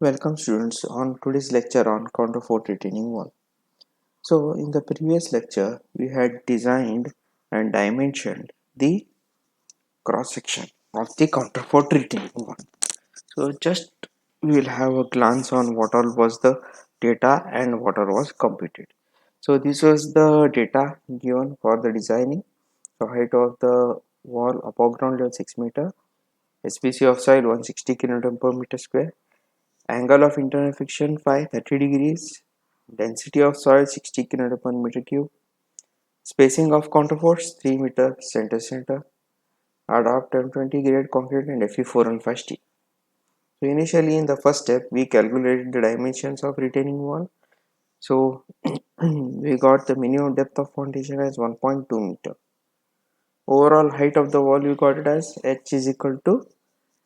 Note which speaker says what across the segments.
Speaker 1: Welcome students on today's lecture on counterfort retaining wall. So in the previous lecture we had designed and dimensioned the cross section of the counterfort retaining wall. So just we will have a glance on what all was the data and what all was computed. So this was the data given for the designing. The height of the wall above ground level 6 meter, SPC of soil 160 kN per meter square, angle of internal friction phi 30 degrees, density of soil 60 kN per meter cube, spacing of counterforts 3 meter center center, adopt M20 grade concrete and Fe415 steel. So initially in the first step we calculated the dimensions of retaining wall. So we got the minimum depth of foundation as 1.2 meter. Overall height of the wall we got it as h is equal to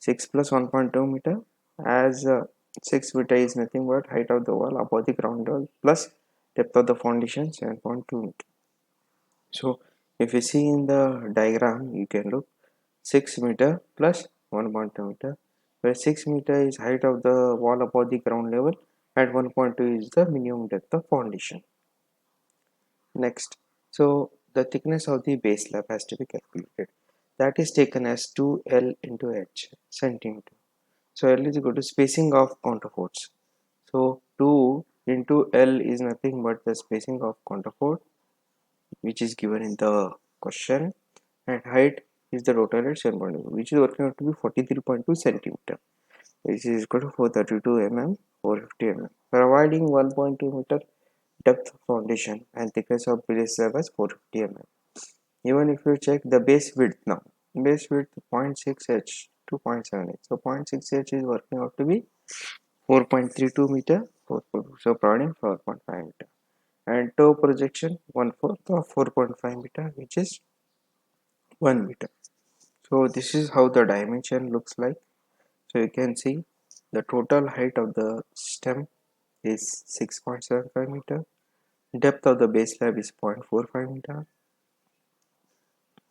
Speaker 1: 6 plus 1.2 meter, as 6 meter is nothing but height of the wall above the ground level plus depth of the foundation 7.2 meter. So if you see in the diagram you can look 6 meter plus 1.2 meter, where 6 meter is height of the wall above the ground level and 1.2 is the minimum depth of foundation. Next, so the thickness of the base slab has to be calculated. That is taken as 2L into H centimeter. So L is equal to spacing of counterforts. So 2 into L is nothing but the spacing of counterfort which is given in the question, and height is the total at 7.2, which is working out to be 43.2 centimeter, which is equal to 432 mm, 450 mm, providing 1.2 meter depth of foundation and thickness of base slab as 450 mm. Even if you check the base width now, base width 0.6h to 0.7h, so 0.6h is working out to be 4.32 meter, so providing 4.5 meter, and toe projection 1/4 of 4.5 meter, which is 1 meter. So this is how the dimension looks like. So you can see the total height of the stem is 6.75 meter, depth of the base slab is 0.45 meter,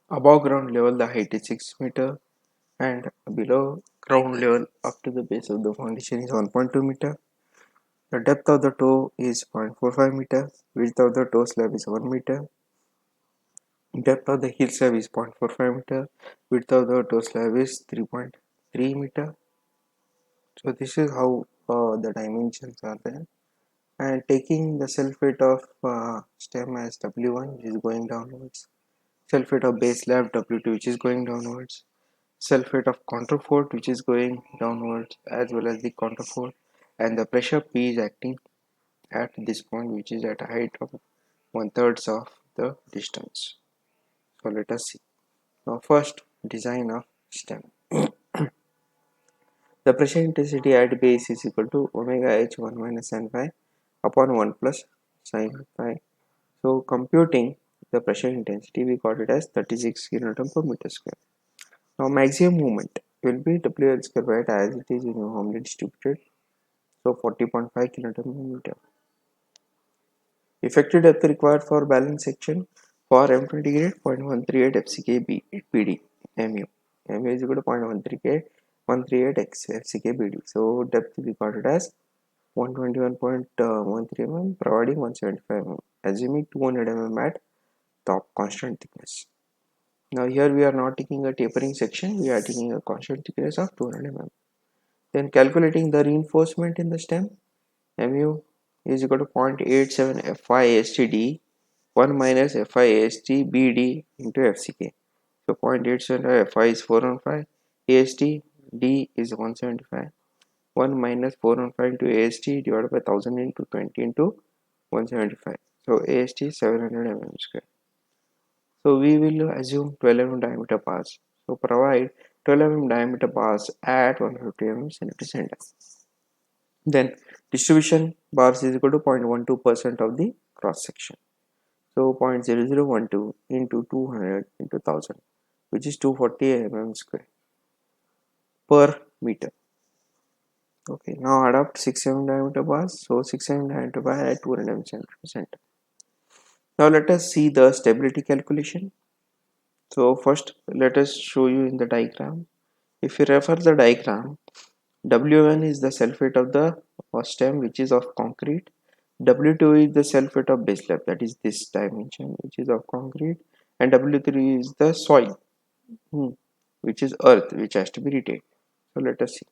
Speaker 1: above ground level the height is 6 meter, and below ground level up to the base of the foundation is 1.2 meter. The depth of the toe is 0.45 meter, width of the toe slab is 1 meter, depth of the heel slab is 0.45 meter, width of the toe slab is 3.3 meter. So this is how the dimensions are there. And taking the self weight of stem as W1, which is going downwards, self weight of base slab W2, which is going downwards, self weight of counterfort, which is going downwards, as well as the counterfort, and the pressure P is acting at this point, which is at a height of 1/3 of the distance. So let us see. Now first, design of stem. The pressure intensity at base is equal to omega h1 minus n phi upon 1 plus sin phi. So computing the pressure intensity, we got it as 36 kN per meter square. Now maximum movement will be WL square by as it is uniformly distributed. So 40.5 kN per meter. Effective depth required for balance section for M20 grade 0.138 FCK BD MU. MU is equal to 0.138 X FCK BD. So depth we got it as 121.13 mm, providing 175 mm, assuming 200 mm at top constant thickness. Now here we are not taking a tapering section, we are taking a constant thickness of 200 mm. Then calculating the reinforcement in the stem, mu is equal to 0.87 FISTD 1 minus FIST BD into FCK. So 0.87 FI is 415, AST D is 175, 1 minus 415 into AST divided by 1000 into 20 into 175. So AST is 700 mm square. So we will assume 12 mm diameter bars. So provide 12 mm diameter bars at 150 mm center center. Then distribution bars is equal to 0.12% of the cross section. So 0.0012 into 200 into 1000, which is 240 mm square per meter. Okay, now adopt 6 mm diameter bars. So 6 mm diameter bar at 200 mm center. Now let us see the stability calculation. So first let us show you in the diagram. If you refer the diagram, W1 is the self weight of the stem, which is of concrete. W2 is the self weight of base slab, that is this dimension, which is of concrete. And W3 is the soil, which is earth, which has to be retained. So let us see.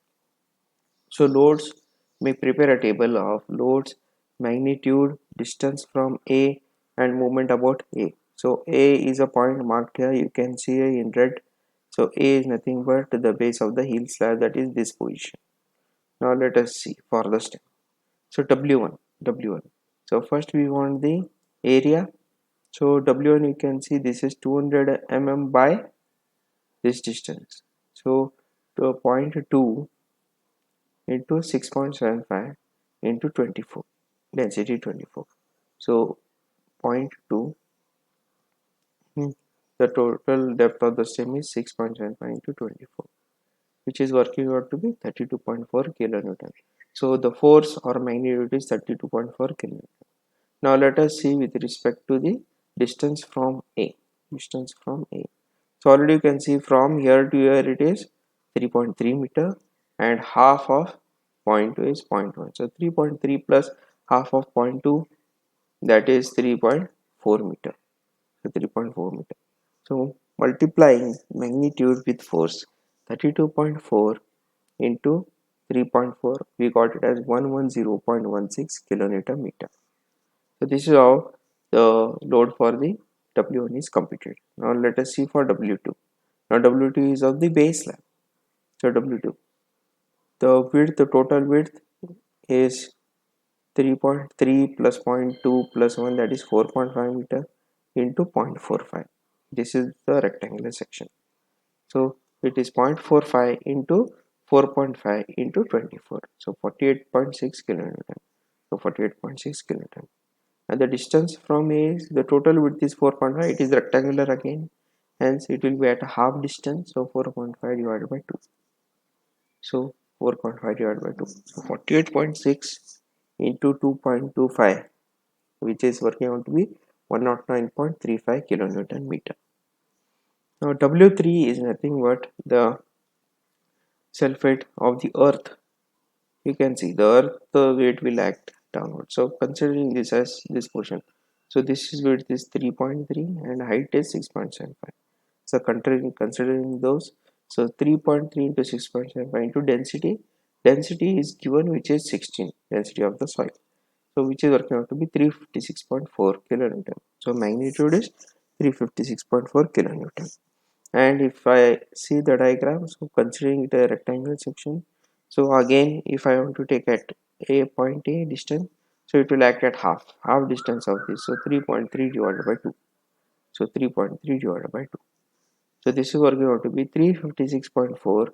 Speaker 1: So loads, may prepare a table of loads, magnitude, distance from A, and movement about A. So A is a point marked here, you can see in red. So A is nothing but the base of the heel slab, that is this position. Now let us see for the step. So W1. So first we want the area. So W1, you can see this is 200 mm by this distance. So to a point 2 into 6.75 into 24, density 24. So point 2, the total depth of the stem is 6.75 into 24, which is working out to be 32.4 kilonewton. So the force or magnitude is 32.4 kilonewton. Now let us see with respect to the distance from A. Distance from A. So already you can see from here to here it is 3.3 meter, and half of zero point 0.2 is 0.1. So 3.3 plus half of 0.2, that is 3.4 meter. So 3.4 meter. So multiplying magnitude with force 32.4 into 3.4, we got it as 110.16 kilonewton meter. So this is how the load for the W1 is computed. Now let us see for W2. Now W2 is of the base slab. So W2, the total width is 3.3 plus 0.2 plus 1, that is 4.5 meter into 0.45. This is the rectangular section. So it is 0.45 into 4.5 into 24. So 48.6 kilonewton. So 48.6 kilonewton. And the distance from A is, the total width is 4.5. It is rectangular again. Hence it will be at a half distance. So 4.5 divided by 2. So 4.5 divided by 2. So 48.6 into 2.25, which is working out to be 109.35 kilonewton meter. Now W3 is nothing but the self weight of the earth. You can see the earth weight will act downward. So considering this as this portion, so this is width is 3.3 and height is 6.75. So considering those, so 3.3 into 6.75 into density is given, which is 16, density of the soil, so which is working out to be 356.4 kilonewton. So magnitude is 356.4 kilonewton. And if I see the diagram, so considering it a rectangle section, so again if I want to take at a point A distance, so it will act at half distance of this, so 3.3 divided by 2. So 3.3 divided by 2. So this is working out to be 356.4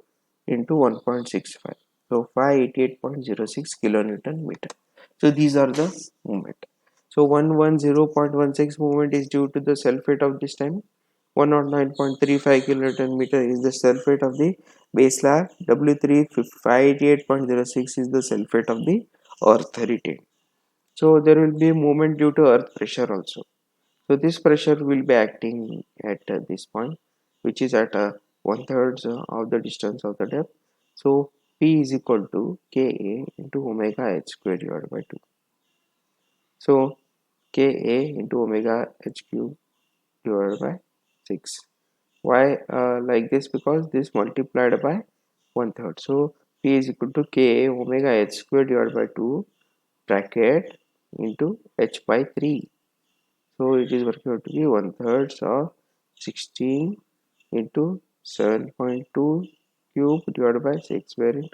Speaker 1: into 1.65. So 588.06 kilonewton meter. So these are the movement. So 110.16 movement is due to the self weight of this time. 109.35 kilonewton meter is the self weight of the base slab. W3 588.06 is the self weight of the earth retained. So there will be a movement due to earth pressure also. So this pressure will be acting at this point, which is at 1/3 of the distance of the depth. So P is equal to Ka into omega h square divided by 2. So Ka into omega h cube divided by 6. Why like this? Because this multiplied by 1/3. So P is equal to Ka omega h square divided by 2 bracket into h by 3. So it is working out to be 1/3 of 16 into 7.2 cube divided by 6, wherein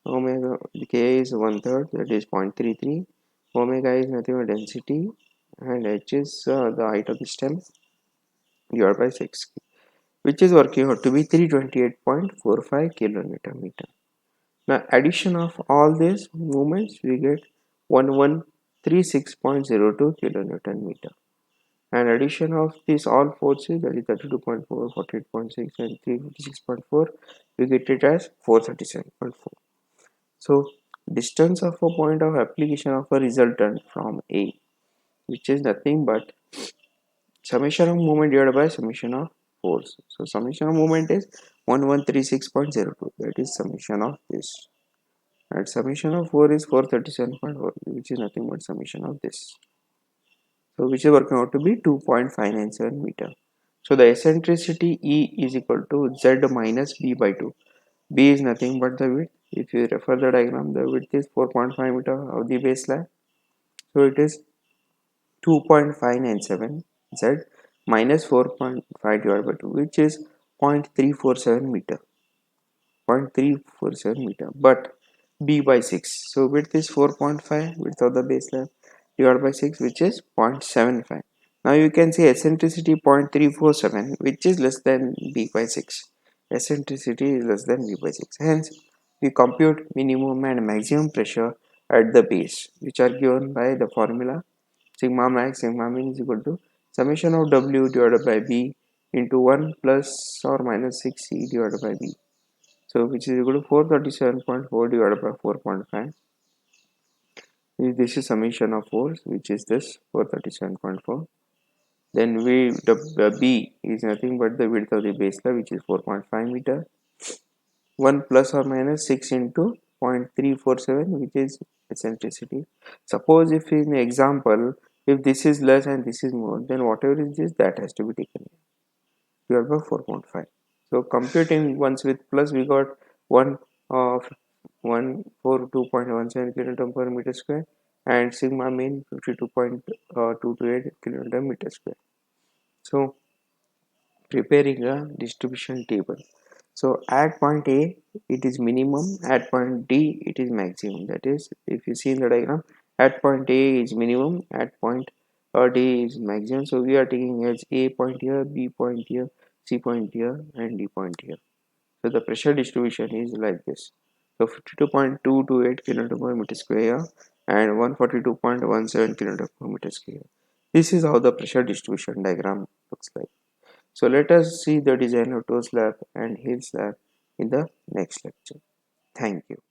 Speaker 1: omega K is 1/3, that is 0.33. Omega is nothing but density, and h is the height of the stem divided by 6, which is working out to be 328.45 kilonewton meter. Now addition of all these movements, we get 1136.02 kilonewton meter. And addition of these all forces, that is 32.4, 48.6 and 356.4, we get it as 437.4. So distance of a point of application of a resultant from A, which is nothing but summation of moment divided by summation of force. So summation of moment is 1136.02, that is summation of this. and summation of 4 is 437.4, which is nothing but summation of this. So which is working out to be 2.597 meter. So the eccentricity E is equal to Z minus B by 2. B is nothing but the width. If you refer the diagram, the width is 4.5 meter of the base slab. So it is 2.597 Z minus 4.5 divided by 2, which is 0.347 meter. 0.347 meter, but b by 6. So width is 4.5, width of the base slab divided by 6, which is 0.75. Now you can see eccentricity 0.347, which is less than b by 6. Eccentricity is less than b by 6. Hence, we compute minimum and maximum pressure at the base, which are given by the formula sigma max sigma min is equal to summation of w divided by b into 1 plus or minus 6c divided by b. So which is equal to 437.4 divided by 4.5. This is summation of force, which is this 437.4. Then the B is nothing but the width of the base slab, which is 4.5 meter. 1 plus or minus 6 into 0.347, which is eccentricity. Suppose if in example, if this is less and this is more, then whatever is this, that has to be taken divided by 4.5. So computing once with plus, we got 1 of 142.17 kilonewton per meter square and sigma mean 52.228 kilonewton meter square. So preparing a distribution table. So at point A it is minimum, at point D it is maximum. That is, if you see in the diagram, at point A is minimum, at point D is maximum. So we are taking as A point here, B point here, C point here and D point here. So the pressure distribution is like this. So 52.228 kilonewton per meter square and 142.17 kilonewton per meter square. This is how the pressure distribution diagram looks like. So let us see the design of toe slab and heel slab in the next lecture. Thank you.